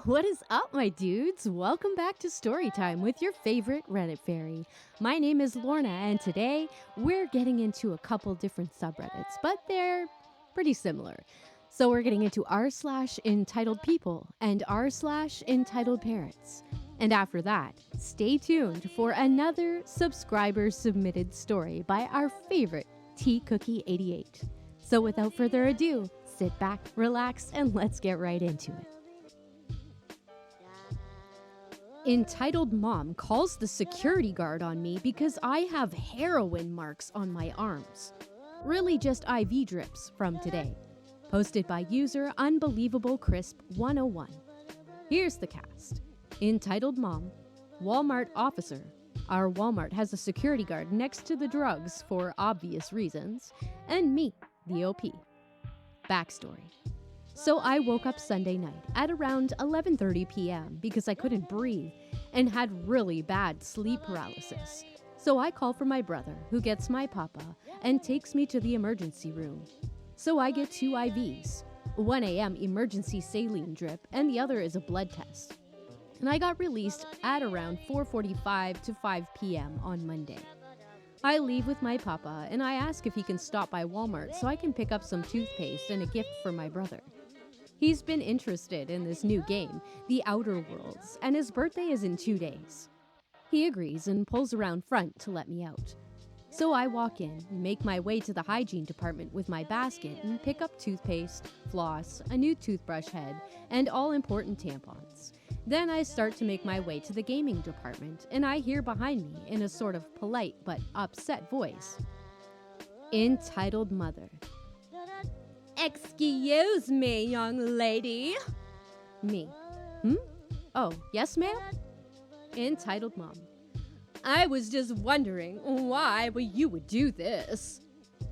What is up, my dudes? Welcome back to Storytime with your favorite Reddit fairy. My name is Lorna, and today we're getting into a couple different subreddits, but they're pretty similar. So we're getting into r/EntitledPeople and r/EntitledParents. And after that, stay tuned for another subscriber-submitted story by our favorite TCookie88. So without further ado, sit back, relax, and let's get right into it. Entitled Mom calls the security guard on me because I have heroin marks on my arms. Really just IV drips from today. Posted by user UnbelievableCrisp101. Here's the cast. Entitled Mom, Walmart officer. Our Walmart has a security guard next to the drugs for obvious reasons. And me, the OP. Backstory. So I woke up Sunday night at around 11:30 p.m. because I couldn't breathe and had really bad sleep paralysis. So I call for my brother, who gets my papa and takes me to the emergency room. So I get 2 IVs, 1 a.m. emergency saline drip, and the other is a blood test. And I got released at around 4:45 to 5 p.m. on Monday. I leave with my papa and I ask if he can stop by Walmart so I can pick up some toothpaste and a gift for my brother. He's been interested in this new game, The Outer Worlds, and his birthday is in 2 days. He agrees and pulls around front to let me out. So I walk in, make my way to the hygiene department with my basket and pick up toothpaste, floss, a new toothbrush head, and all important tampons. Then I start to make my way to the gaming department, and I hear behind me, in a sort of polite but upset voice, Entitled Mother. Excuse me, young lady. Me. Oh, yes, ma'am? Entitled Mom. I was just wondering why you would do this.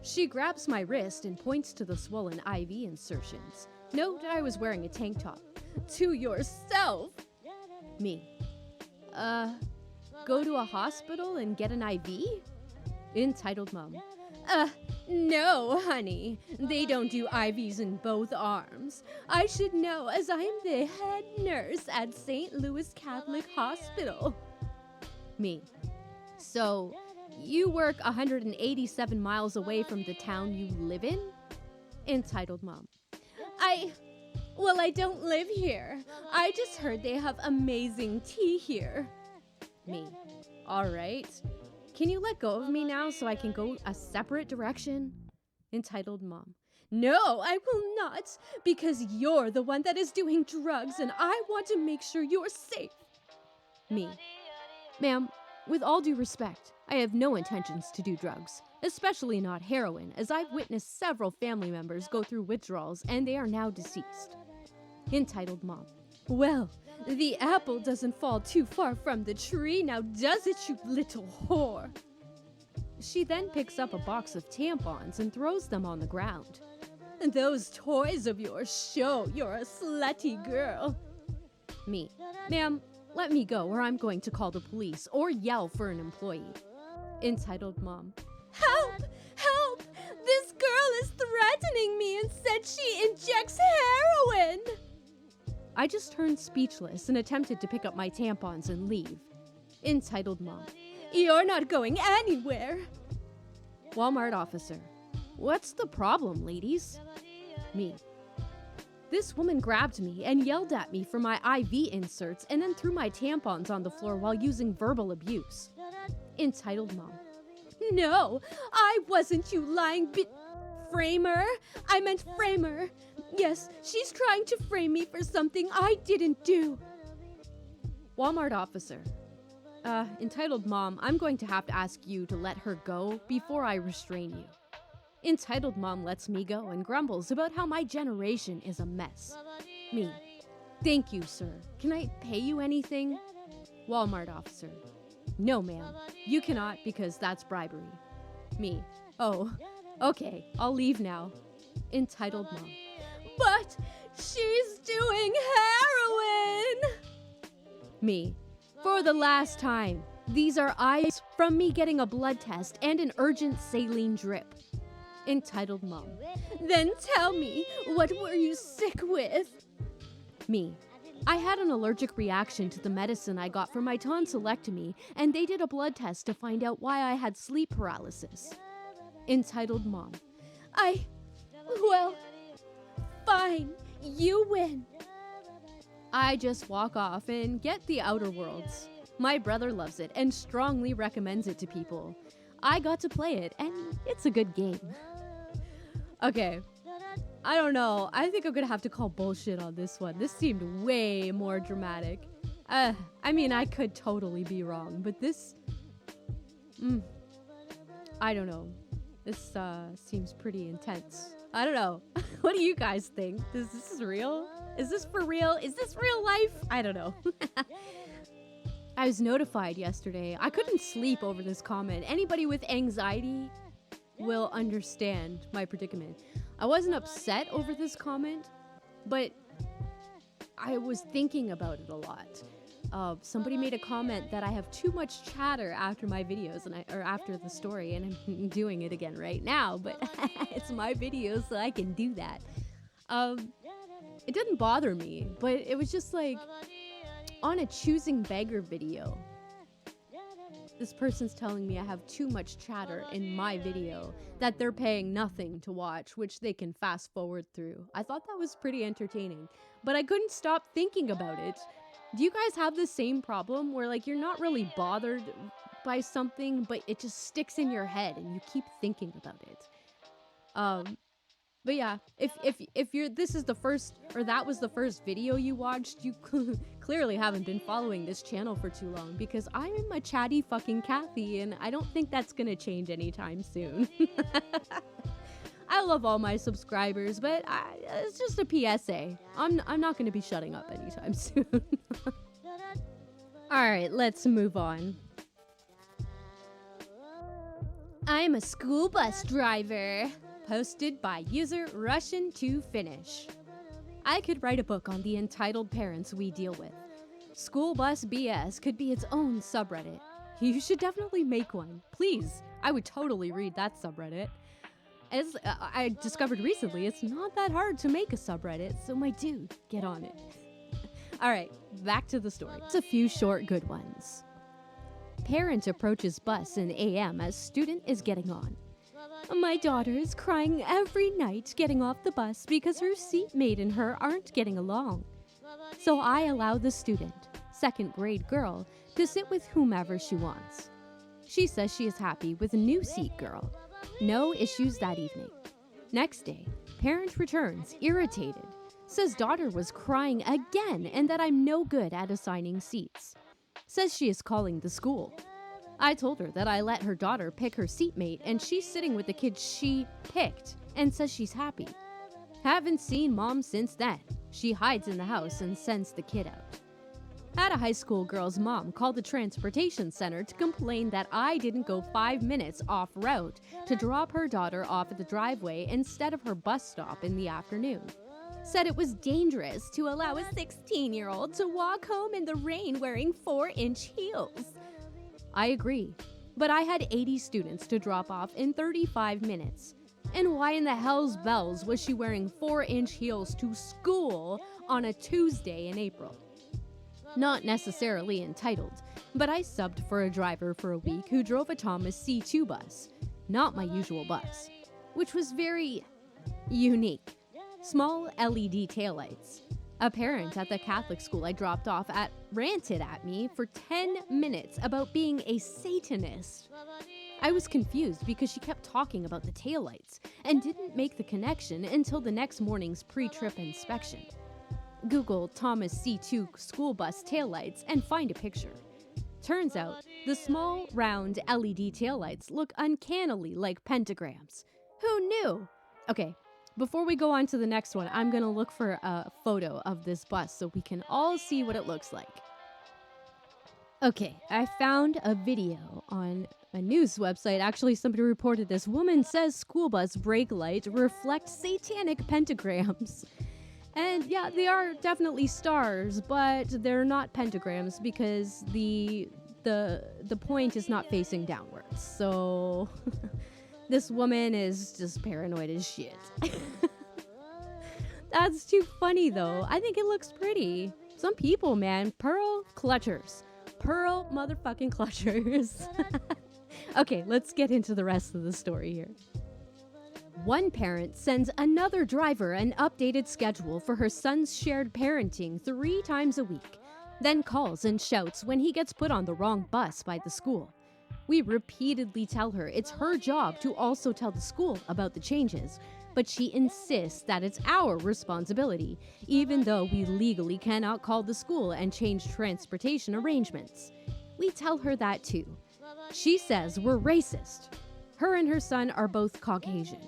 She grabs my wrist and points to the swollen IV insertions. Note I was wearing a tank top. To yourself. Me. Go to a hospital and get an IV? Entitled Mom. No, honey. They don't do IVs in both arms. I should know as I'm the head nurse at St. Louis Catholic Hospital. Me. So, you work 187 miles away from the town you live in? Entitled Mom. I don't live here. I just heard they have amazing tea here. Me. All right. Can you let go of me now so I can go a separate direction? Entitled Mom. No, I will not, because you're the one that is doing drugs and I want to make sure you're safe. Me. Ma'am, with all due respect, I have no intentions to do drugs, especially not heroin, as I've witnessed several family members go through withdrawals and they are now deceased. Entitled Mom. Well, the apple doesn't fall too far from the tree, now does it, you little whore? She then picks up a box of tampons and throws them on the ground. Those toys of yours show you're a slutty girl. Me. Ma'am, let me go or I'm going to call the police or yell for an employee. Entitled Mom. Help! Help! This girl is threatening me and said she injects heroin! I just turned speechless and attempted to pick up my tampons and leave. Entitled Mom. You're not going anywhere! Walmart officer. What's the problem, ladies? Me. This woman grabbed me and yelled at me for my IV inserts and then threw my tampons on the floor while using verbal abuse. Entitled Mom. No, I wasn't, you lying framer. I meant framer. Yes, she's trying to frame me for something I didn't do. Walmart officer. Entitled Mom, I'm going to have to ask you to let her go before I restrain you. Entitled Mom lets me go and grumbles about how my generation is a mess. Me. Thank you, sir. Can I pay you anything? Walmart officer. No, ma'am. You cannot because that's bribery. Me. Oh, okay. I'll leave now. Entitled Mom. But she's doing heroin! Me. For the last time, these are eyes from me getting a blood test and an urgent saline drip. Entitled Mom. Then tell me, what were you sick with? Me. I had an allergic reaction to the medicine I got for my tonsillectomy, and they did a blood test to find out why I had sleep paralysis. Entitled Mom. Well, fine, you win. I just walk off and get The Outer Worlds. My brother loves it and strongly recommends it to people. I got to play it, and it's a good game. Okay, I don't know. I think I'm gonna have to call bullshit on this one. This seemed way more dramatic. I mean, I could totally be wrong, but this... I don't know. This seems pretty intense. I don't know. What do you guys think? Is this real? Is this for real? Is this real life? I don't know. I was notified yesterday. I couldn't sleep over this comment. Anybody with anxiety will understand my predicament. I wasn't upset over this comment, but I was thinking about it a lot. Somebody made a comment that I have too much chatter after my videos or after the story, and I'm doing it again right now, but it's my video, so I can do that. It didn't bother me, but it was just like on a choosing beggar video. This person's telling me I have too much chatter in my video that they're paying nothing to watch, which they can fast forward through. I thought that was pretty entertaining, but I couldn't stop thinking about it. Do you guys have the same problem where like you're not really bothered by something, but it just sticks in your head and you keep thinking about it? But yeah, if you're this is the first, or that was the first video you watched, you clearly haven't been following this channel for too long, because I'm a chatty fucking Kathy and I don't think that's gonna change anytime soon. I love all my subscribers, but it's just a PSA. I'm not gonna be shutting up anytime soon. Alright, let's move on. I'm a school bus driver. Posted by user Russian to Finish. I could write a book on the entitled parents we deal with. School bus BS could be its own subreddit. You should definitely make one. Please, I would totally read that subreddit. As I discovered recently, it's not that hard to make a subreddit, so my dude, get on it. Alright, back to the story. It's a few short good ones. Parent approaches bus in AM as student is getting on. My daughter is crying every night getting off the bus because her seatmate and her aren't getting along. So I allow the student, second grade girl, to sit with whomever she wants. She says she is happy with a new seat girl. No issues that evening. Next day, parent returns, irritated. Says daughter was crying again and that I'm no good at assigning seats. Says she is calling the school. I told her that I let her daughter pick her seatmate and she's sitting with the kid she picked and says she's happy. Haven't seen mom since then. She hides in the house and sends the kid out. Had a high school girl's mom call the transportation center to complain that I didn't go 5 minutes off route to drop her daughter off at the driveway instead of her bus stop in the afternoon. Said it was dangerous to allow a 16-year-old to walk home in the rain wearing 4-inch heels. I agree, but I had 80 students to drop off in 35 minutes. And why in the hell's bells was she wearing 4-inch heels to school on a Tuesday in April? Not necessarily entitled, but I subbed for a driver for a week who drove a Thomas C2 bus, not my usual bus, which was very unique. Small LED taillights. A parent at the Catholic school I dropped off at ranted at me for 10 minutes about being a Satanist. I was confused because she kept talking about the taillights and didn't make the connection until the next morning's pre-trip inspection. Google Thomas C2 school bus taillights and find a picture. Turns out, the small, round LED taillights look uncannily like pentagrams. Who knew? Okay. Before we go on to the next one, I'm gonna look for a photo of this bus so we can all see what it looks like. Okay, I found a video on a news website. Actually, somebody reported this. Woman says school bus brake light reflects satanic pentagrams. And yeah, they are definitely stars, but they're not pentagrams because the point is not facing downwards. So this woman is just paranoid as shit. That's too funny though. I think it looks pretty. Some people, man, pearl clutchers. Pearl motherfucking clutchers. Okay, let's get into the rest of the story here. One parent sends another driver an updated schedule for her son's shared parenting 3 times a week, then calls and shouts when he gets put on the wrong bus by the school. We repeatedly tell her it's her job to also tell the school about the changes, but she insists that it's our responsibility, even though we legally cannot call the school and change transportation arrangements. We tell her that too. She says we're racist. Her and her son are both Caucasian.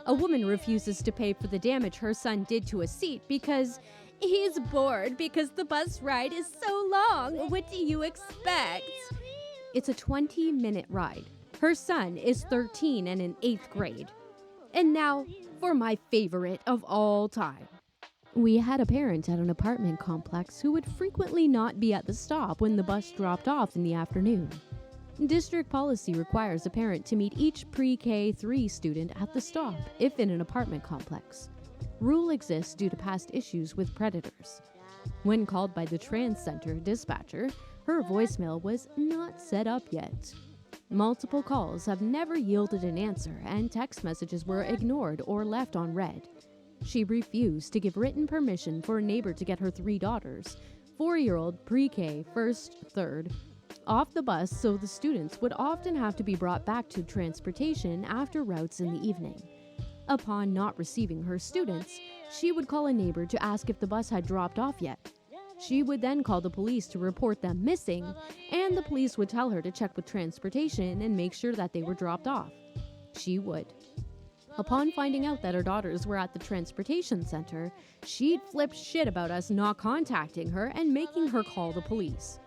A woman refuses to pay for the damage her son did to a seat because he's bored because the bus ride is so long. What do you expect? It's a 20-minute ride. Her son is 13 and in 8th grade. And now for my favorite of all time. We had a parent at an apartment complex who would frequently not be at the stop when the bus dropped off in the afternoon. District policy requires a parent to meet each pre-K 3 student at the stop if in an apartment complex. Rule exists due to past issues with predators. When called by the trans center dispatcher, her voicemail was not set up yet. Multiple calls have never yielded an answer, and text messages were ignored or left on read. She refused to give written permission for a neighbor to get her 3 daughters, 4-year-old pre-K, 1st, 3rd, off the bus, so the students would often have to be brought back to transportation after routes in the evening. Upon not receiving her students, she would call a neighbor to ask if the bus had dropped off yet. She would then call the police to report them missing, and the police would tell her to check with transportation and make sure that they were dropped off. She would. Upon finding out that her daughters were at the transportation center, she'd flip shit about us not contacting her and making her call the police.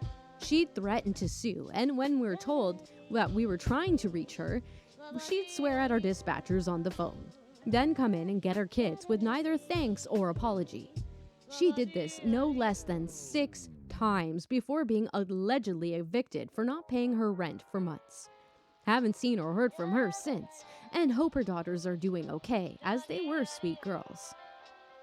She'd threaten to sue, and when we were told that we were trying to reach her, she'd swear at our dispatchers on the phone, then come in and get her kids with neither thanks or apology. She did this no less than 6 times before being allegedly evicted for not paying her rent for months. Haven't seen or heard from her since, and hope her daughters are doing okay, as they were sweet girls.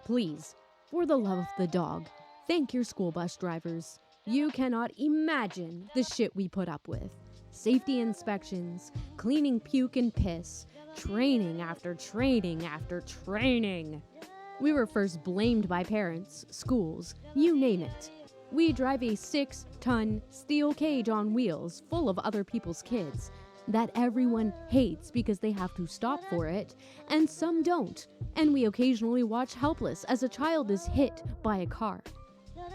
Please, for the love of the dog, thank your school bus drivers. You cannot imagine the shit we put up with. Safety inspections, cleaning puke and piss, training after training after training. We were first blamed by parents, schools, you name it. We drive a 6-ton steel cage on wheels full of other people's kids that everyone hates because they have to stop for it, and some don't, and we occasionally watch helpless as a child is hit by a car.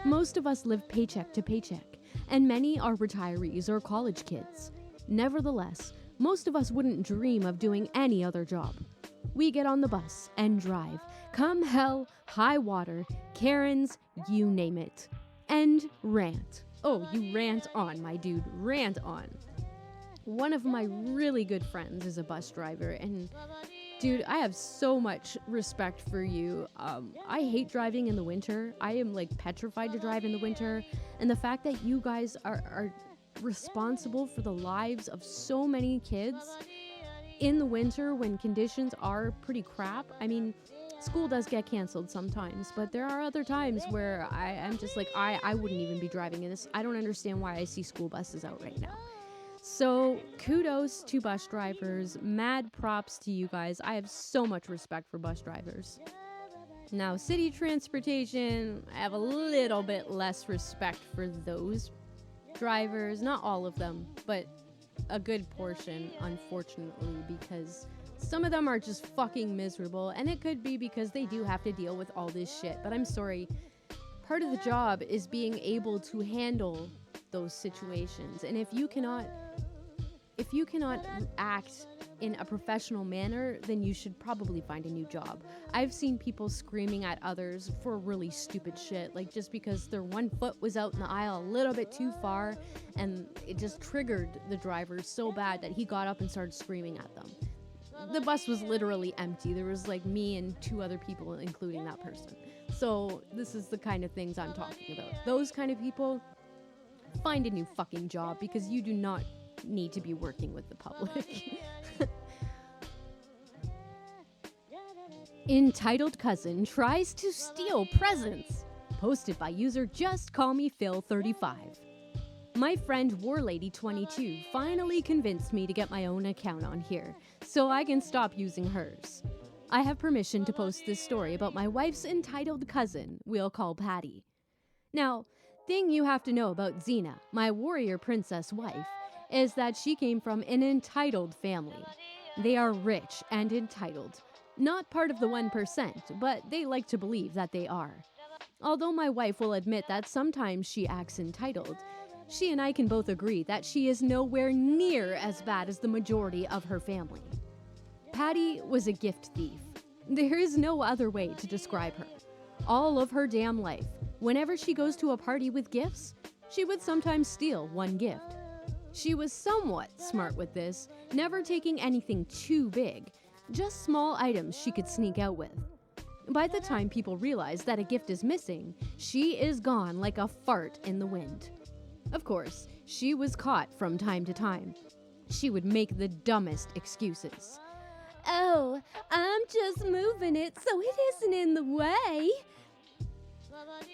Most of us live paycheck to paycheck, and many are retirees or college kids. Nevertheless, most of us wouldn't dream of doing any other job. We get on the bus and drive, come hell, high water, Karens, you name it, and rant. Oh, you rant on, my dude, rant on. One of my really good friends is a bus driver, and dude, I have so much respect for you. I hate driving in the winter. I am like petrified to drive in the winter. And the fact that you guys are responsible for the lives of so many kids in the winter when conditions are pretty crap. I mean, school does get canceled sometimes, but there are other times where I'm just like, I wouldn't even be driving in this. I don't understand why I see school buses out right now. So kudos to bus drivers, mad props to you guys. I have so much respect for bus drivers. Now, city transportation, I have a little bit less respect for those drivers. Not all of them, but a good portion, unfortunately, because some of them are just fucking miserable, and it could be because they do have to deal with all this shit. But I'm sorry, part of the job is being able to handle those situations, and if you cannot act in a professional manner, then you should probably find a new job. I've seen people screaming at others for really stupid shit, like just because their one foot was out in the aisle a little bit too far, and it just triggered the driver so bad that he got up and started screaming at them. The bus was literally empty. There was like me and 2 other people, including that person. So this is the kind of things I'm talking about. Those kind of people, find a new fucking job, because you do not need to be working with the public. Entitled cousin tries to steal presents. Posted by user JustCallMePhil35. My friend WarLady22 finally convinced me to get my own account on here, so I can stop using hers. I have permission to post this story about my wife's entitled cousin, we'll call Patty. Now, thing you have to know about Xena, my warrior princess wife, is that she came from an entitled family. They are rich and entitled. Not part of the 1%, but they like to believe that they are. Although my wife will admit that sometimes she acts entitled, she and I can both agree that she is nowhere near as bad as the majority of her family. Patty was a gift thief. There is no other way to describe her. All of her damn life, whenever she goes to a party with gifts, she would sometimes steal one gift. She was somewhat smart with this, never taking anything too big, just small items she could sneak out with. By the time people realize that a gift is missing, she is gone like a fart in the wind. Of course, she was caught from time to time. She would make the dumbest excuses. Oh, I'm just moving it so it isn't in the way.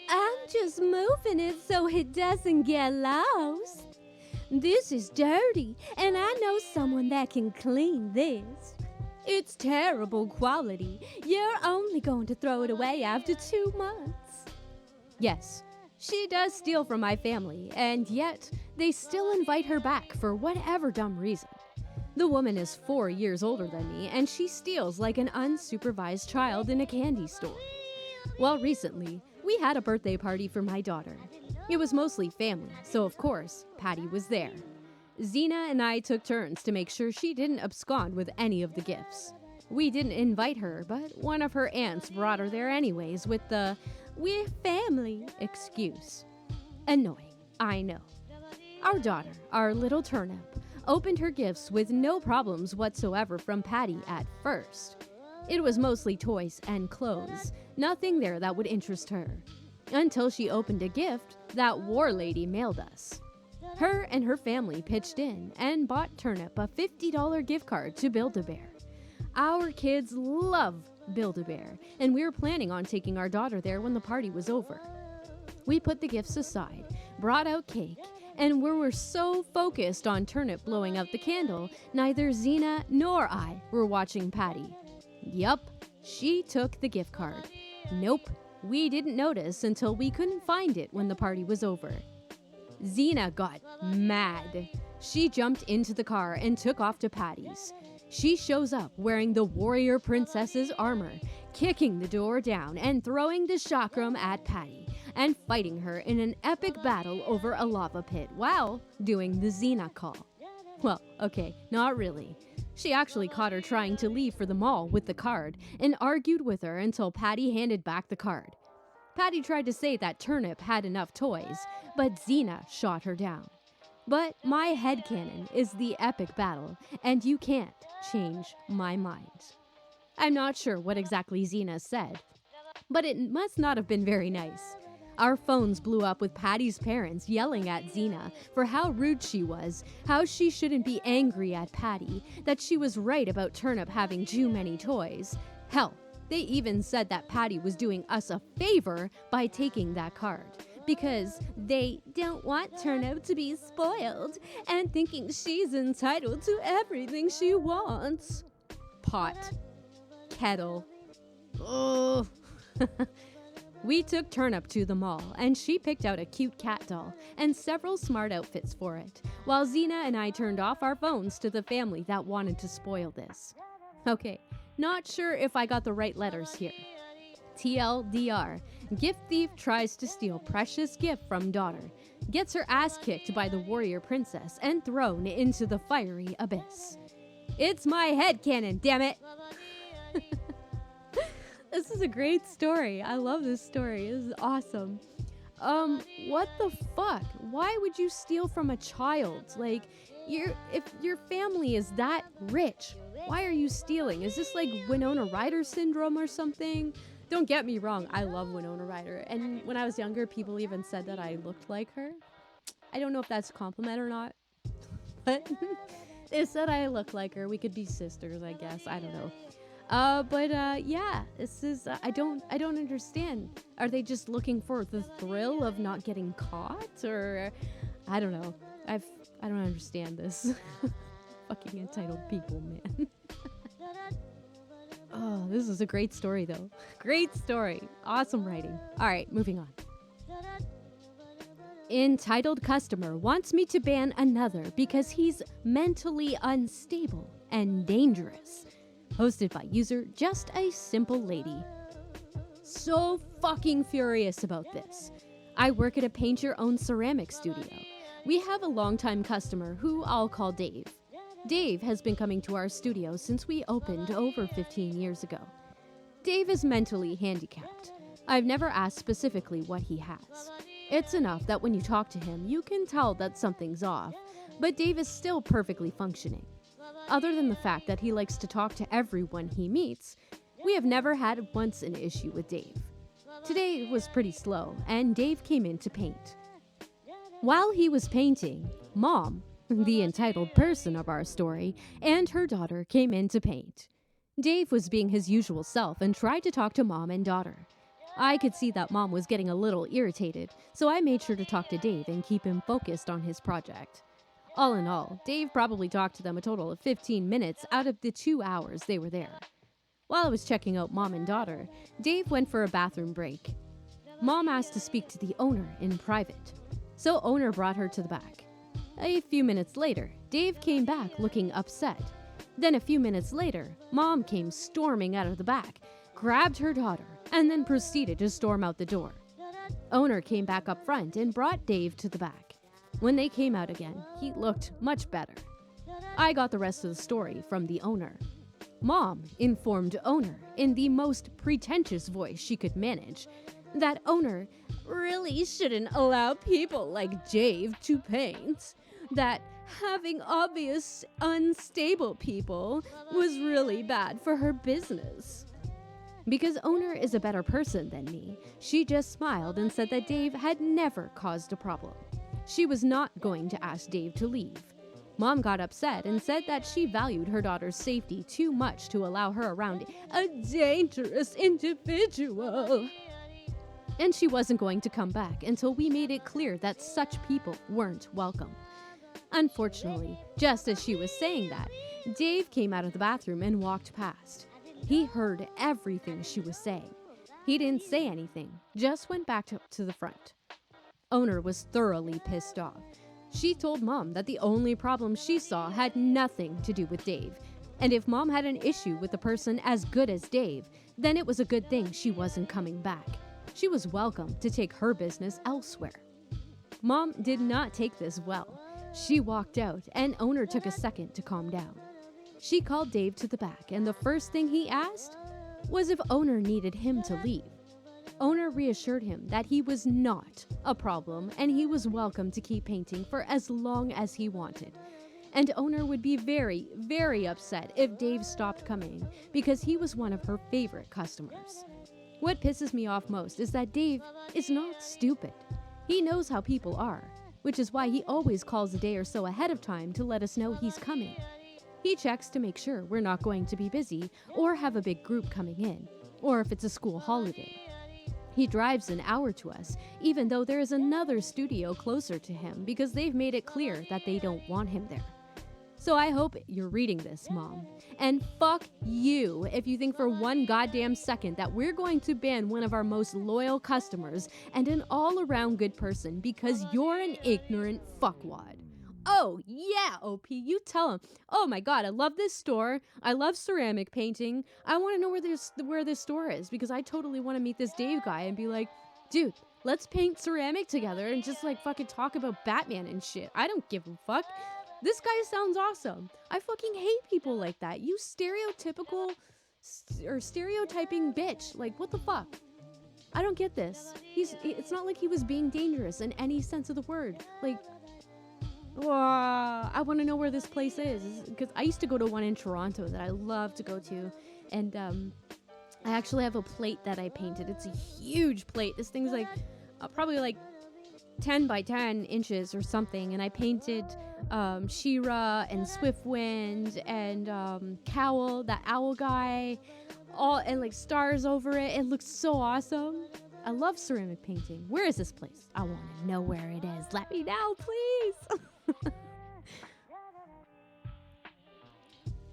I'm just moving it so it doesn't get lost. This is dirty, and I know someone that can clean this. It's terrible quality. You're only going to throw it away after 2 months. Yes, she does steal from my family, and yet they still invite her back for whatever dumb reason. The woman is 4 years older than me, and she steals like an unsupervised child in a candy store. Well, recently, we had a birthday party for my daughter. It was mostly family, so of course, Patty was there. Xena and I took turns to make sure she didn't abscond with any of the gifts. We didn't invite her, but one of her aunts brought her there anyways with the "we're family" excuse. Annoying, I know. Our daughter, our little turnip, opened her gifts with no problems whatsoever from Patty at first. It was mostly toys and clothes, nothing there that would interest her. Until she opened a gift that War Lady mailed us. Her and her family pitched in and bought Turnip a $50 gift card to Build-A-Bear. Our kids love Build-A-Bear, and we were planning on taking our daughter there when the party was over. We put the gifts aside, brought out cake, and we were so focused on Turnip blowing out the candle, neither Xena nor I were watching Patty. Yup, she took the gift card. Nope, we didn't notice until we couldn't find it when the party was over. Xena got mad. She jumped into the car and took off to Patty's. She shows up wearing the warrior princess's armor, kicking the door down and throwing the chakram at Patty, and fighting her in an epic battle over a lava pit while doing the Xena call. Well, okay, not really. She actually caught her trying to leave for the mall with the card and argued with her until Patty handed back the card. Patty tried to say that Turnip had enough toys, but Xena shot her down. But my headcanon is the epic battle, and you can't change my mind. I'm not sure what exactly Xena said, but it must not have been very nice. Our phones blew up with Patty's parents yelling at Xena for how rude she was, how she shouldn't be angry at Patty, that she was right about Turnip having too many toys. Hell, they even said that Patty was doing us a favor by taking that card, because they don't want Turnip to be spoiled and thinking she's entitled to everything she wants. Pot. Kettle. Ugh. We took Turnip to the mall, and she picked out a cute cat doll and several smart outfits for it, while Xena and I turned off our phones to the family that wanted to spoil this. Okay, not sure if I got the right letters here. TLDR, gift thief tries to steal precious gift from daughter, gets her ass kicked by the warrior princess and thrown into the fiery abyss. It's my headcanon, damn it! This is a great story. I love this story. This is awesome. What the fuck? Why would you steal from a child? Like, if your family is that rich, why are you stealing? Is this like Winona Ryder syndrome or something? Don't get me wrong, I love Winona Ryder. And when I was younger, people even said that I looked like her. I don't know if that's a compliment or not, but they said I look like her. We could be sisters, I guess. I don't know. Yeah, this is, I don't understand. Are they just looking for the thrill of not getting caught? Or, I don't know. I don't understand this. Fucking entitled people, man. Oh, this is a great story, though. Great story. Awesome writing. All right, moving on. Entitled customer wants me to ban another because he's mentally unstable and dangerous. Hosted by user Just a Simple Lady. So fucking furious about this. I work at a paint your own ceramic studio. We have a longtime customer who I'll call Dave. Dave has been coming to our studio since we opened over 15 years ago. Dave is mentally handicapped. I've never asked specifically what he has. It's enough that when you talk to him, you can tell that something's off, but Dave is still perfectly functioning. Other than the fact that he likes to talk to everyone he meets, we have never had once an issue with Dave. Today was pretty slow, and Dave came in to paint. While he was painting, Mom, the entitled person of our story, and her daughter came in to paint. Dave was being his usual self and tried to talk to Mom and daughter. I could see that Mom was getting a little irritated, so I made sure to talk to Dave and keep him focused on his project. All in all, Dave probably talked to them a total of 15 minutes out of the 2 hours they were there. While I was checking out Mom and daughter, Dave went for a bathroom break. Mom asked to speak to the owner in private, so owner brought her to the back. A few minutes later, Dave came back looking upset. Then a few minutes later, Mom came storming out of the back, grabbed her daughter, and then proceeded to storm out the door. Owner came back up front and brought Dave to the back. When they came out again, he looked much better. I got the rest of the story from the owner. Mom informed owner in the most pretentious voice she could manage that owner really shouldn't allow people like Dave to paint, that having obvious unstable people was really bad for her business. Because owner is a better person than me, she just smiled and said that Dave had never caused a problem. She was not going to ask Dave to leave. Mom got upset and said that she valued her daughter's safety too much to allow her around a dangerous individual. And she wasn't going to come back until we made it clear that such people weren't welcome. Unfortunately, just as she was saying that, Dave came out of the bathroom and walked past. He heard everything she was saying. He didn't say anything, just went back to the front. Owner was thoroughly pissed off. She told Mom that the only problem she saw had nothing to do with Dave, and if Mom had an issue with a person as good as Dave, then it was a good thing she wasn't coming back. She was welcome to take her business elsewhere. Mom did not take this well. She walked out, and owner took a second to calm down. She called Dave to the back, and the first thing he asked was if owner needed him to leave. Owner reassured him that he was not a problem and he was welcome to keep painting for as long as he wanted. And owner would be very, very upset if Dave stopped coming because he was one of her favorite customers. What pisses me off most is that Dave is not stupid. He knows how people are, which is why he always calls a day or so ahead of time to let us know he's coming. He checks to make sure we're not going to be busy or have a big group coming in, or if it's a school holiday. He drives an hour to us, even though there is another studio closer to him because they've made it clear that they don't want him there. So I hope you're reading this, Mom. And fuck you if you think for one goddamn second that we're going to ban one of our most loyal customers and an all-around good person because you're an ignorant fuckwad. Oh, yeah, OP, you tell him. Oh my god, I love this store. I love ceramic painting. I want to know where this store is because I totally want to meet this Dave guy and be like, dude, let's paint ceramic together and just like fucking talk about Batman and shit. I don't give a fuck. This guy sounds awesome. I fucking hate people like that. You stereotypical or stereotyping bitch. Like, what the fuck? I don't get this. It's not like he was being dangerous in any sense of the word. Like, I want to know where this place is because I used to go to one in Toronto that I love to go to, and I actually have a plate that I painted. It's a huge plate. This thing's like probably like 10 by 10 inches or something, and I painted She-Ra and Swiftwind and Cowl, that owl guy, all and like stars over it. It looks so awesome. I love ceramic painting. Where is this place? I want to know where it is. Let me know, please.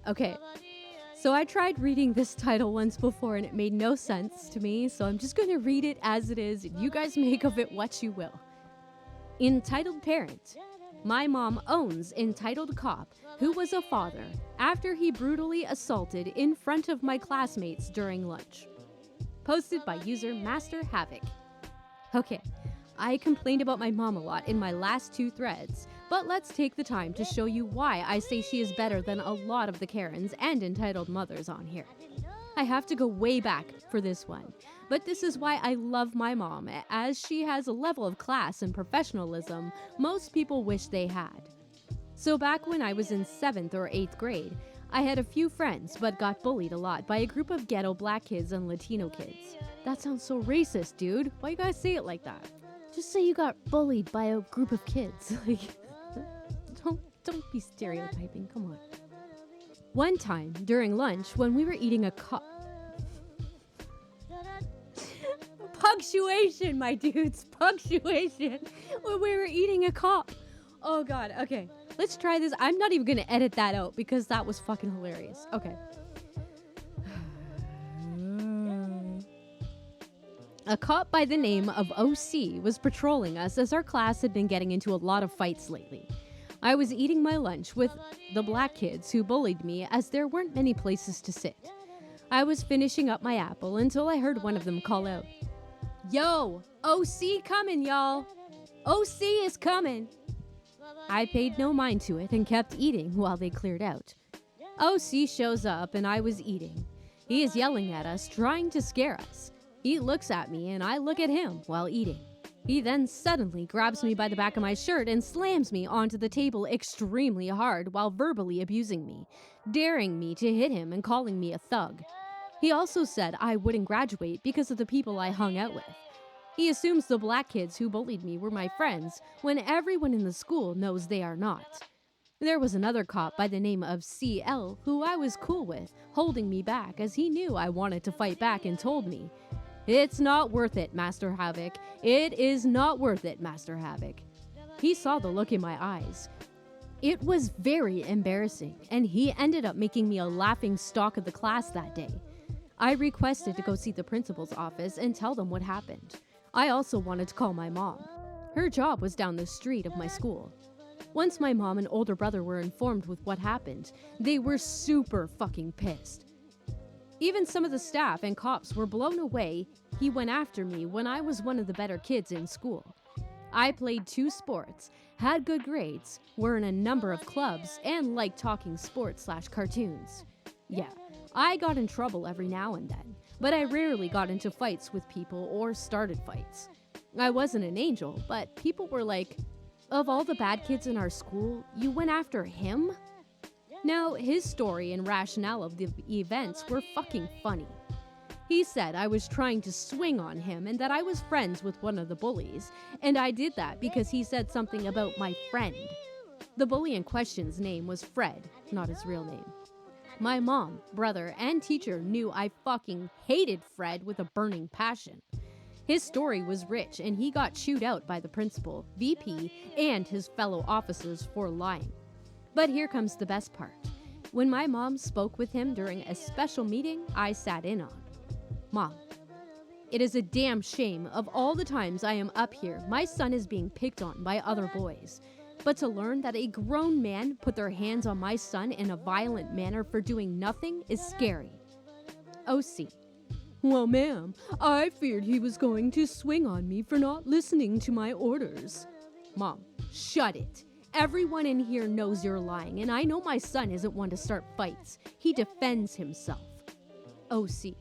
Okay. So I tried reading this title once before and it made no sense to me, so I'm just going to read it as it is. You guys make of it what you will. Entitled Parent. My mom owns entitled cop who was a father after he brutally assaulted in front of my classmates during lunch. Posted by user Master Havoc. Okay, I complained about my mom a lot in my last 2 threads, but let's take the time to show you why I say she is better than a lot of the Karens and entitled mothers on here. I have to go way back for this one, but this is why I love my mom, as she has a level of class and professionalism most people wish they had. So back when I was in 7th or 8th grade, I had a few friends, but got bullied a lot by a group of ghetto black kids and Latino kids. That sounds so racist, dude. Why you gotta say it like that? Just say you got bullied by a group of kids. Like, don't be stereotyping, come on. One time, during lunch, when we were eating punctuation, my dudes, punctuation. When we were eating a cop. Oh god, okay. Let's try this. I'm not even gonna edit that out because that was fucking hilarious. Okay. A cop by the name of OC was patrolling us as our class had been getting into a lot of fights lately. I was eating my lunch with the black kids who bullied me as there weren't many places to sit. I was finishing up my apple until I heard one of them call out, "Yo, OC coming, y'all. OC is coming." I paid no mind to it and kept eating while they cleared out. OC shows up and I was eating. He is yelling at us, trying to scare us. He looks at me and I look at him while eating. He then suddenly grabs me by the back of my shirt and slams me onto the table extremely hard while verbally abusing me, daring me to hit him and calling me a thug. He also said I wouldn't graduate because of the people I hung out with. He assumes the black kids who bullied me were my friends when everyone in the school knows they are not. There was another cop by the name of CL who I was cool with, holding me back as he knew I wanted to fight back and told me, "It's not worth it, Master Havoc. It is not worth it, Master Havoc." He saw the look in my eyes. It was very embarrassing, and he ended up making me a laughing stock of the class that day. I requested to go see the principal's office and tell them what happened. I also wanted to call my mom. Her job was down the street of my school. Once my mom and older brother were informed with what happened, they were super fucking pissed. Even some of the staff and cops were blown away he went after me when I was one of the better kids in school. I played 2 sports, had good grades, were in a number of clubs, and liked talking sports/cartoons. Yeah, I got in trouble every now and then, but I rarely got into fights with people or started fights. I wasn't an angel, but people were like, "Of all the bad kids in our school, you went after him?" Now, his story and rationale of the events were fucking funny. He said I was trying to swing on him and that I was friends with one of the bullies, and I did that because he said something about my friend. The bully in question's name was Fred, not his real name. My mom, brother, and teacher knew I fucking hated Fred with a burning passion. His story was rich and he got chewed out by the principal, VP, and his fellow officers for lying. But here comes the best part. When my mom spoke with him during a special meeting I sat in on. "Mom, it is a damn shame of all the times I am up here, my son is being picked on by other boys. But to learn that a grown man put their hands on my son in a violent manner for doing nothing is scary." OC: "Well, ma'am, I feared he was going to swing on me for not listening to my orders." Mom: "Shut it. Everyone in here knows you're lying, and I know my son isn't one to start fights. He defends himself." OC: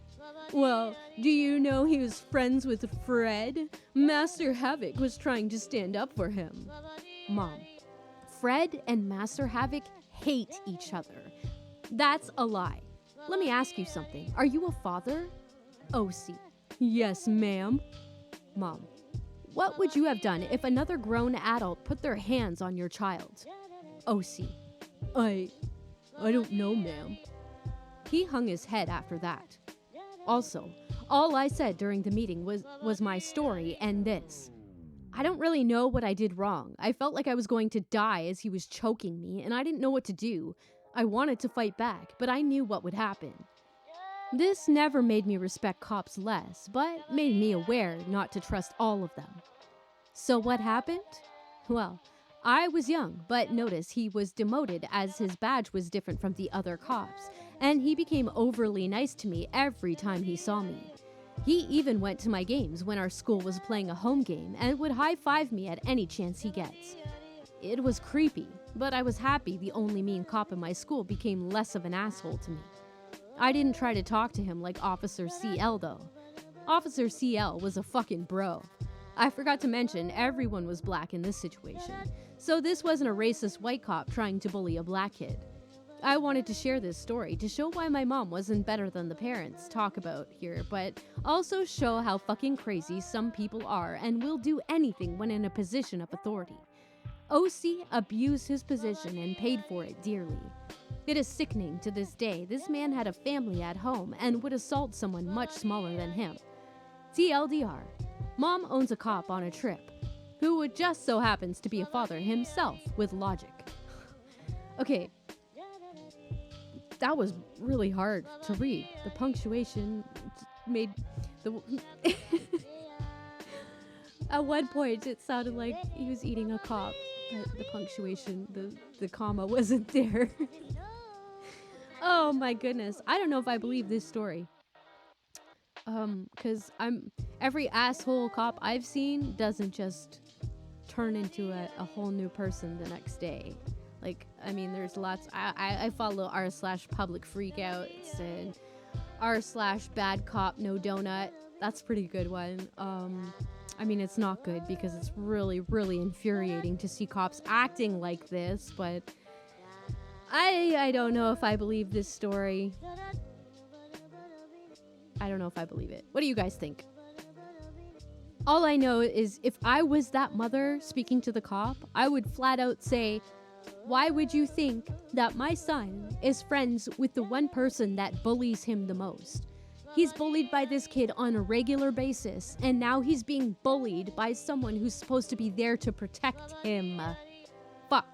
"Well, do you know he was friends with Fred? Master Havoc was trying to stand up for him." Mom: "Fred and Master Havoc hate each other. That's a lie. Let me ask you something. Are you a father?" OC: "Yes, ma'am." Mom: What would you have done if another grown adult put their hands on your child? OC. I don't know, ma'am. He hung his head after that. Also, all I said during the meeting was my story and this. I don't really know what I did wrong. I felt like I was going to die as he was choking me, and I didn't know what to do. I wanted to fight back, but I knew what would happen. This never made me respect cops less, but made me aware not to trust all of them. So what happened? Well, I was young, but notice he was demoted as his badge was different from the other cops, and he became overly nice to me every time he saw me. He even went to my games when our school was playing a home game and would high-five me at any chance he gets. It was creepy, but I was happy the only mean cop in my school became less of an asshole to me. I didn't try to talk to him like Officer CL though. Officer CL was a fucking bro. I forgot to mention everyone was black in this situation, so this wasn't a racist white cop trying to bully a black kid. I wanted to share this story to show why my mom wasn't better than the parents talk about here, but also show how fucking crazy some people are and will do anything when in a position of authority. OC abused his position and paid for it dearly. It is sickening to this day this man had a family at home and would assault someone much smaller than him. TLDR, Mom owns a cop on a trip, who would just so happens to be a father himself with logic. Okay, that was really hard to read. The punctuation made the... At one point, it sounded like he was eating a cop, but the punctuation, the comma wasn't there. Oh my goodness. I don't know if I believe this story. Cause every asshole cop I've seen doesn't just turn into a whole new person the next day. Like, I mean, there's lots, I follow r/public freakouts and r/bad cop no donut. That's a pretty good one. I mean, it's not good because it's really, really infuriating to see cops acting like this, but I don't know if I believe this story. I don't know if I believe it. What do you guys think? All I know is if I was that mother speaking to the cop, I would flat out say, why would you think that my son is friends with the one person that bullies him the most? He's bullied by this kid on a regular basis, and now he's being bullied by someone who's supposed to be there to protect him. Fuck.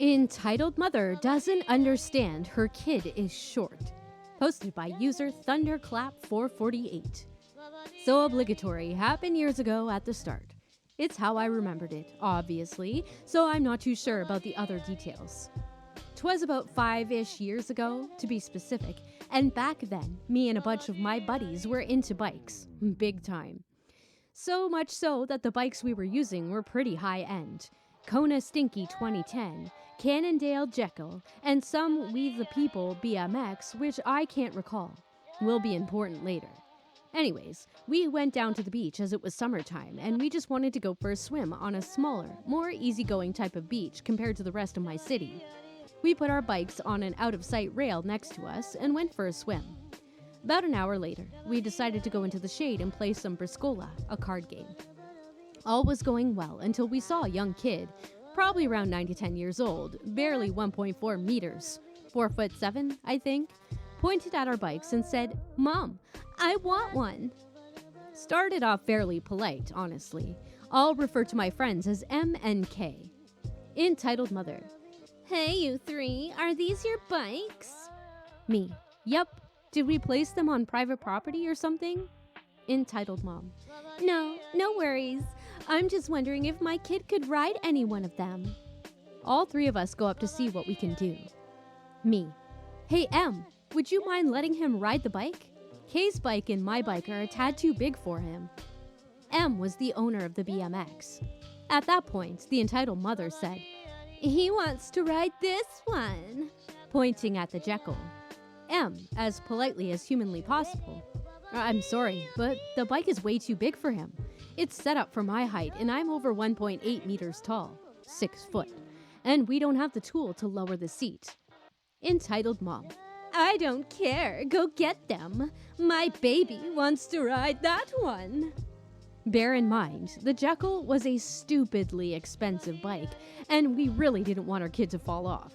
Entitled Mother Doesn't Understand Her Kid is Short. Posted by user Thunderclap448. So obligatory, happened years ago at the start. It's how I remembered it, obviously, so I'm not too sure about the other details. 'Twas about 5-ish years ago, to be specific, and back then, me and a bunch of my buddies were into bikes. Big time. So much so that the bikes we were using were pretty high-end. Kona Stinky 2010, Cannondale Jekyll, and some We the People BMX, which I can't recall. Will be important later. Anyways, we went down to the beach as it was summertime, and we just wanted to go for a swim on a smaller, more easygoing type of beach compared to the rest of my city. We put our bikes on an out-of-sight rail next to us and went for a swim. About an hour later, we decided to go into the shade and play some Briscola, a card game. All was going well until we saw a young kid, probably around 9 to 10 years old, barely 1.4 meters, 4'7", I think, pointed at our bikes and said, "Mom, I want one." Started off fairly polite, honestly. I'll refer to my friends as M and K. Entitled Mother: "Hey, you three, are these your bikes?" Me: "Yup. Did we place them on private property or something?" Entitled Mom: No worries. I'm just wondering if my kid could ride any one of them." All three of us go up to see what we can do. Me: "Hey, M, would you mind letting him ride the bike? K's bike and my bike are a tad too big for him." M was the owner of the BMX. At that point, the entitled mother said, "He wants to ride this one," pointing at the Jekyll. M, as politely as humanly possible: "I'm sorry, but the bike is way too big for him. It's set up for my height, and I'm over 1.8 meters tall, 6 foot, and we don't have the tool to lower the seat." Entitled Mom: I don't care. Go get them. My baby wants to ride that one. Bear in mind, the Jekyll was a stupidly expensive bike, and we really didn't want our kid to fall off.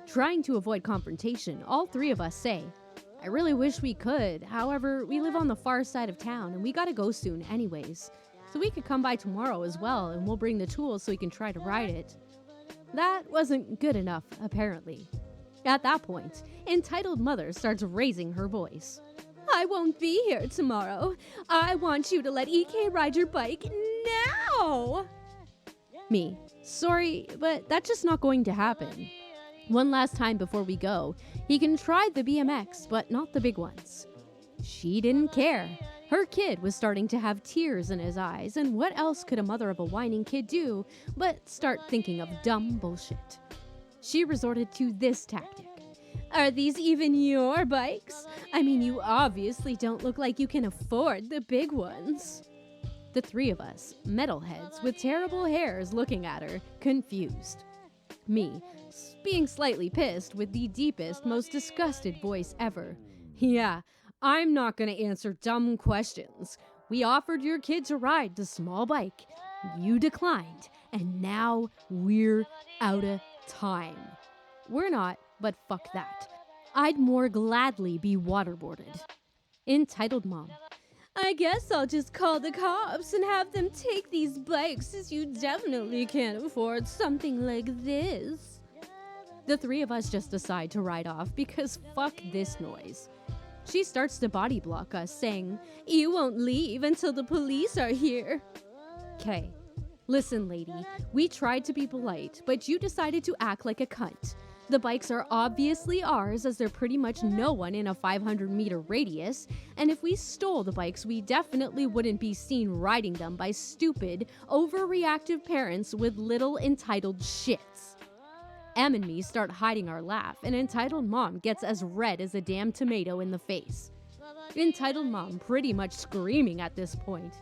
Trying to avoid confrontation, all three of us say, I really wish we could. However, we live on the far side of town, and we gotta go soon anyways. So we could come by tomorrow as well, and we'll bring the tools so we can try to ride it. That wasn't good enough, apparently. At that point, entitled mother starts raising her voice. I won't be here tomorrow. I want you to let EK ride your bike now. Me, sorry, but that's just not going to happen. One last time before we go, he can try the BMX, but not the big ones. She didn't care. Her kid was starting to have tears in his eyes, and what else could a mother of a whining kid do but start thinking of dumb bullshit? She resorted to this tactic. Are these even your bikes? I mean, you obviously don't look like you can afford the big ones. The three of us, metalheads with terrible hairs looking at her, confused. Me, being slightly pissed with the deepest, most disgusted voice ever. Yeah, I'm not gonna answer dumb questions. We offered your kid to ride the small bike. You declined, and now we're out of time. We're not, but fuck that. I'd more gladly be waterboarded. Entitled mom. I guess I'll just call the cops and have them take these bikes, as you definitely can't afford something like this. The three of us just decide to ride off because fuck this noise. She starts to body block us, saying, You won't leave until the police are here. Okay, listen lady, we tried to be polite, but you decided to act like a cunt. The bikes are obviously ours, as they're pretty much no one in a 500-meter radius, and if we stole the bikes, we definitely wouldn't be seen riding them by stupid, overreactive parents with little entitled shits. Em and me start hiding our laugh, and entitled mom gets as red as a damn tomato in the face. Entitled mom pretty much screaming at this point.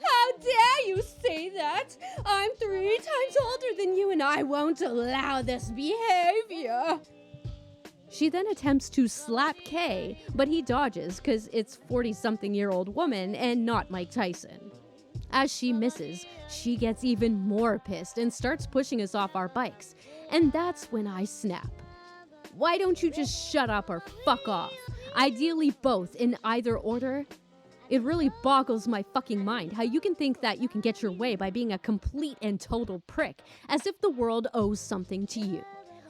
How dare you say that? I'm 3 times older than you and I won't allow this behavior. She then attempts to slap Kay, but he dodges because it's 40-something-year-old woman and not Mike Tyson. As she misses, she gets even more pissed and starts pushing us off our bikes. And that's when I snap. Why don't you just shut up or fuck off? Ideally both, in either order. It really boggles my fucking mind how you can think that you can get your way by being a complete and total prick, as if the world owes something to you.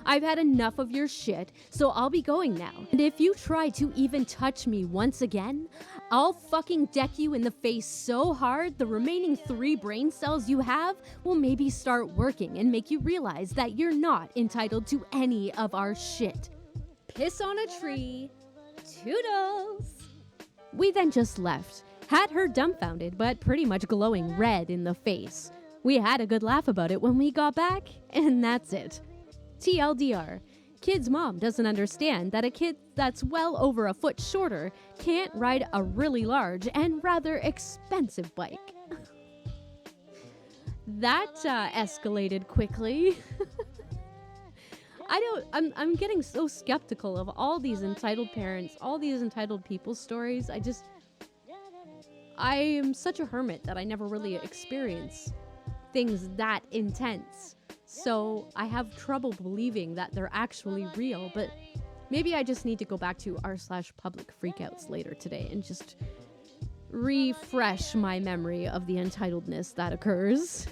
I've had enough of your shit, so I'll be going now. And if you try to even touch me once again, I'll fucking deck you in the face so hard the remaining 3 brain cells you have will maybe start working and make you realize that you're not entitled to any of our shit. Piss on a tree. Toodles. We then just left, had her dumbfounded but pretty much glowing red in the face. We had a good laugh about it when we got back, and that's it. TLDR, kid's mom doesn't understand that a kid that's well over a foot shorter can't ride a really large and rather expensive bike. That escalated quickly. I'm getting so skeptical of all these entitled parents, all these entitled people's stories. I am such a hermit that I never really experience things that intense. So I have trouble believing that they're actually real, but maybe I just need to go back to r/public freakouts later today and just refresh my memory of the entitledness that occurs.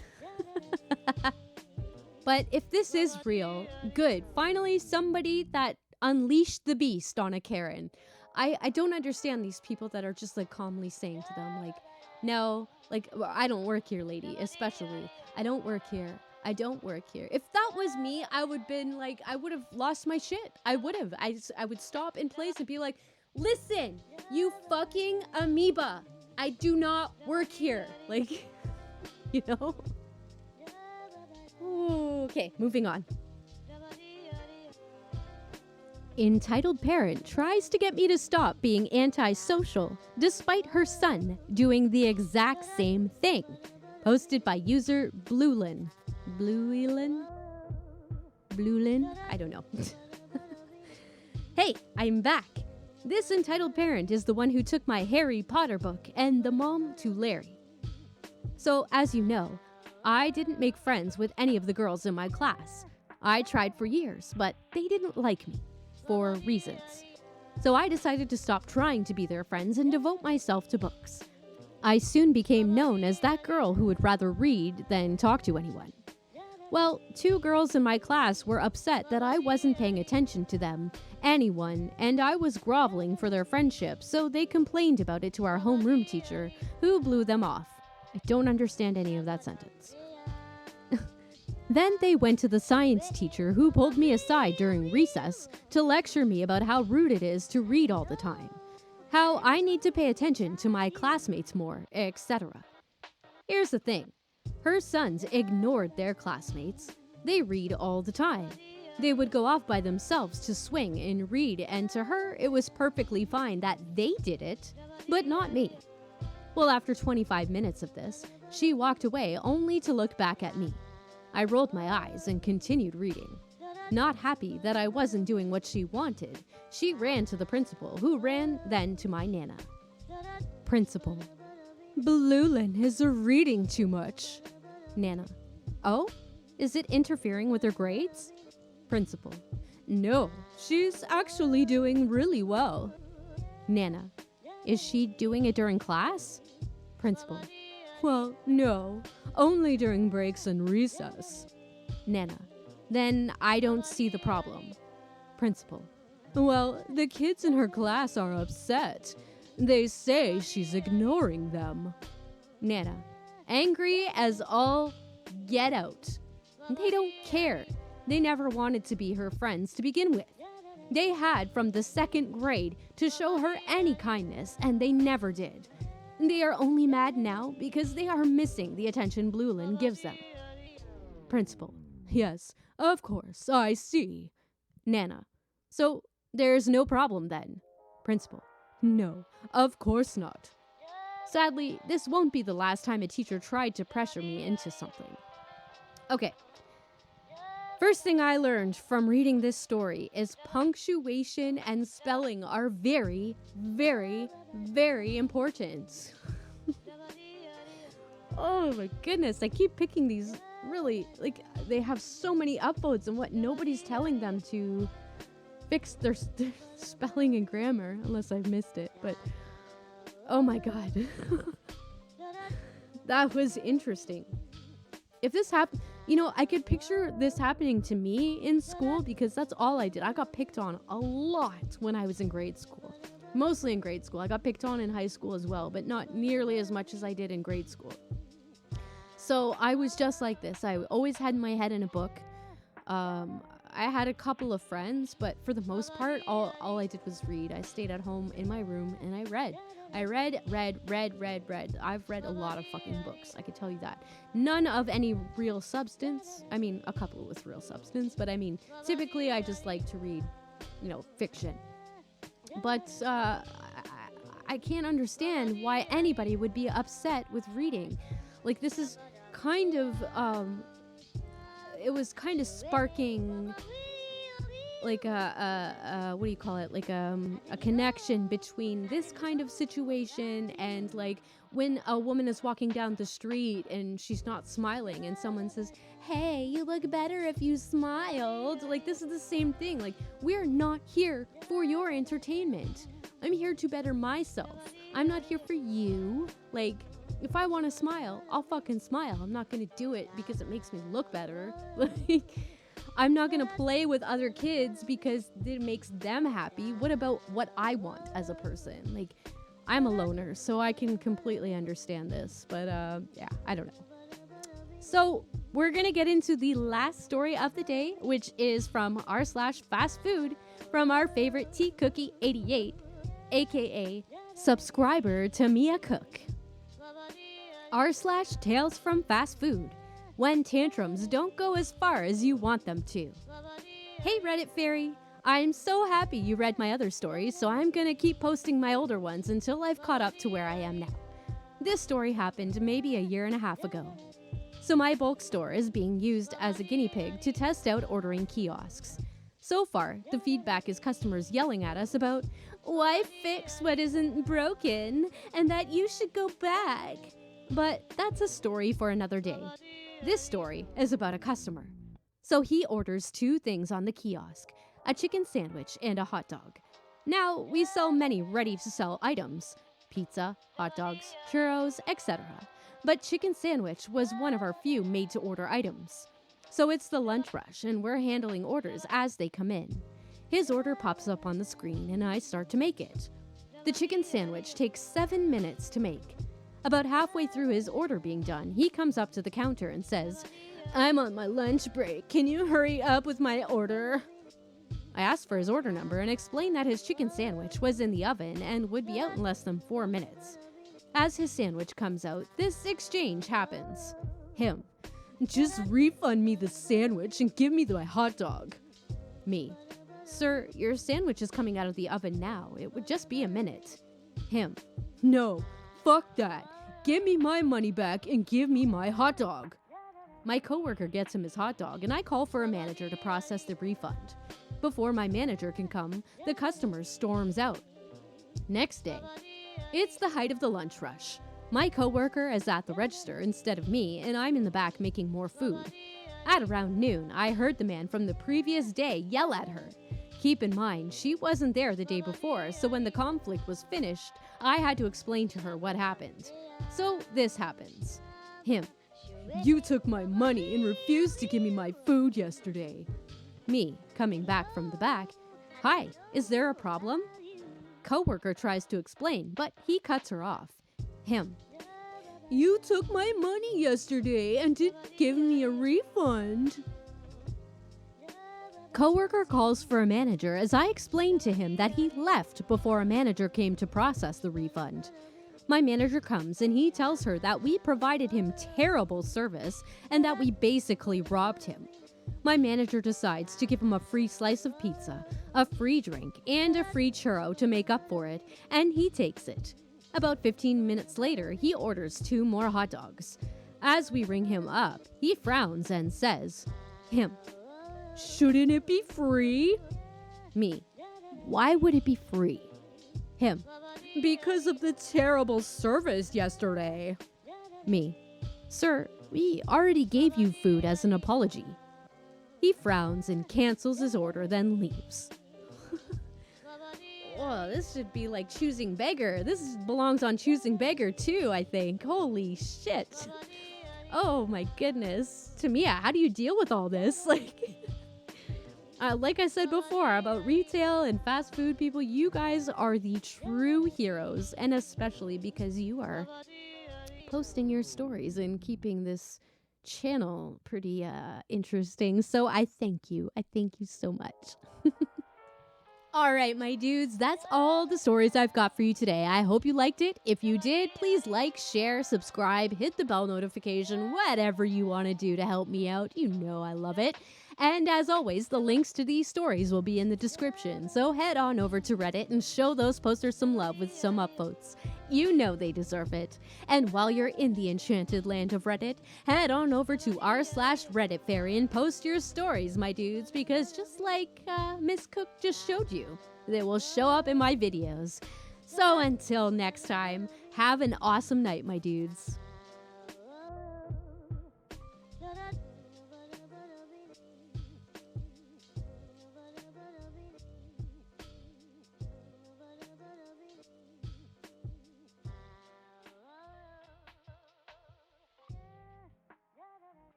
But if this is real, good. Finally, somebody that unleashed the beast on a Karen. I don't understand these people that are just like calmly saying to them, like, no, like, I don't work here, lady, especially. I don't work here. I don't work here. If that was me, I would have lost my shit. I would have. I would stop in place and be like, listen, you fucking amoeba. I do not work here. Like, you know? Okay, moving on. Entitled parent tries to get me to stop being antisocial despite her son doing the exact same thing. Posted by user Bluelin. Bluelin? I don't know. Hey, I'm back. This entitled parent is the one who took my Harry Potter book and the mom to Larry. So, as you know, I didn't make friends with any of the girls in my class. I tried for years, but they didn't like me, for reasons. So I decided to stop trying to be their friends and devote myself to books. I soon became known as that girl who would rather read than talk to anyone. Well, 2 girls in my class were upset that I wasn't paying attention to them, anyone, and I was groveling for their friendship, so they complained about it to our homeroom teacher, who blew them off. I don't understand any of that sentence. Then they went to the science teacher, who pulled me aside during recess to lecture me about how rude it is to read all the time, how I need to pay attention to my classmates more, etc. Here's the thing. Her sons ignored their classmates. They read all the time. They would go off by themselves to swing and read, and to her, it was perfectly fine that they did it, but not me. Well, after 25 minutes of this, she walked away only to look back at me. I rolled my eyes and continued reading. Not happy that I wasn't doing what she wanted, she ran to the principal, who ran then to my Nana. Principal: Bluelin is reading too much. Nana: Oh? Is it interfering with her grades? Principal: No, she's actually doing really well. Nana: Is she doing it during class? Principal: Well, no, only during breaks and recess. Nana: Then I don't see the problem. Principal: Well, the kids in her class are upset. They say she's ignoring them. Nana: Angry as all get out. They don't care. They never wanted to be her friends to begin with. They had from the 2nd grade to show her any kindness, and they never did. They are only mad now because they are missing the attention Bluelin gives them. Principal: Yes, of course, I see. Nana: So there's no problem then? Principal: No, of course not. Sadly, this won't be the last time a teacher tried to pressure me into something. Okay. First thing I learned from reading this story is punctuation and spelling are very, very, very important. Oh my goodness, I keep picking these really, they have so many upvotes and what nobody's telling them to fix their spelling and grammar, unless I've missed it, but oh my god. That was interesting. If this happened, I could picture this happening to me in school because that's all I did. I got picked on a lot when I was in grade school. Mostly in grade school. I got picked on in high school as well, but not nearly as much as I did in grade school. So I was just like this. I always had my head in a book. I had a couple of friends, but for the most part, all I did was read. I stayed at home in my room and I read. I read. I've read a lot of fucking books, I can tell you that. None of any real substance. I mean, a couple with real substance, but I mean, typically I just like to read, fiction. But I can't understand why anybody would be upset with reading. This is kind of, it was kind of sparking a connection between this kind of situation and when a woman is walking down the street and she's not smiling and someone says, hey, you look better if you smiled. This is the same thing. We're not here for your entertainment. I'm here to better myself. I'm not here for you. If I want to smile, I'll fucking smile. I'm not going to do it because it makes me look better. I'm not going to play with other kids because it makes them happy. What about what I want as a person? I'm a loner, so I can completely understand this. But, yeah, I don't know. So, we're going to get into the last story of the day, which is from r/fast food from our favorite Tea Cookie 88, aka subscriber to Mia Cook. r/tales from fast food. When tantrums don't go as far as you want them to. Hey Reddit Fairy, I'm so happy you read my other stories, so I'm gonna keep posting my older ones until I've caught up to where I am now. This story happened maybe a year and a half ago. So my bulk store is being used as a guinea pig to test out ordering kiosks. So far, the feedback is customers yelling at us about why fix what isn't broken and that you should go back. But that's a story for another day. This story is about a customer. So he orders 2 things on the kiosk, a chicken sandwich and a hot dog. Now, we sell many ready-to-sell items, pizza, hot dogs, churros, etc. But chicken sandwich was one of our few made-to-order items. So it's the lunch rush, and we're handling orders as they come in. His order pops up on the screen, and I start to make it. The chicken sandwich takes 7 minutes to make. About halfway through his order being done, he comes up to the counter and says, "I'm on my lunch break. Can you hurry up with my order?" I asked for his order number and explained that his chicken sandwich was in the oven and would be out in less than 4 minutes. As his sandwich comes out, this exchange happens. Him: "Just refund me the sandwich and give me my hot dog." Me: "Sir, your sandwich is coming out of the oven now. It would just be a minute." Him: "No, fuck that. Give me my money back and give me my hot dog." My coworker gets him his hot dog and I call for a manager to process the refund. Before my manager can come, the customer storms out. Next day, it's the height of the lunch rush. My coworker is at the register instead of me, and I'm in the back making more food. At around noon, I heard the man from the previous day yell at her. Keep in mind, she wasn't there the day before, so when the conflict was finished, I had to explain to her what happened. So this happens. Him: "You took my money and refused to give me my food yesterday." Me, coming back from the back: "Hi, is there a problem?" Coworker tries to explain, but he cuts her off. Him: "You took my money yesterday and didn't give me a refund." Coworker calls for a manager as I explained to him that he left before a manager came to process the refund. My manager comes and he tells her that we provided him terrible service and that we basically robbed him. My manager decides to give him a free slice of pizza, a free drink, and a free churro to make up for it, and he takes it. About 15 minutes later, he orders 2 more hot dogs. As we ring him up, he frowns and says, Him: "Shouldn't it be free?" Me: "Why would it be free?" Him: "Because of the terrible service yesterday." Me: "Sir, we already gave you food as an apology." He frowns and cancels his order, then leaves. Whoa, this should be like Choosing Beggar. This belongs on Choosing Beggar too, I think. Holy shit. Oh my goodness. Tamia, how do you deal with all this? Like I said before about retail and fast food people, you guys are the true heroes, and especially because you are posting your stories and keeping this channel pretty interesting. So I thank you. I thank you so much. All right, my dudes, that's all the stories I've got for you today. I hope you liked it. If you did, please like, share, subscribe, hit the bell notification, whatever you want to do to help me out. You know I love it. And as always, the links to these stories will be in the description. So head on over to Reddit and show those posters some love with some upvotes. You know they deserve it. And while you're in the enchanted land of Reddit, head on over to r/Reddit Fairy and post your stories, my dudes, because just like Miss Cook just showed you, they will show up in my videos. So until next time, have an awesome night, my dudes.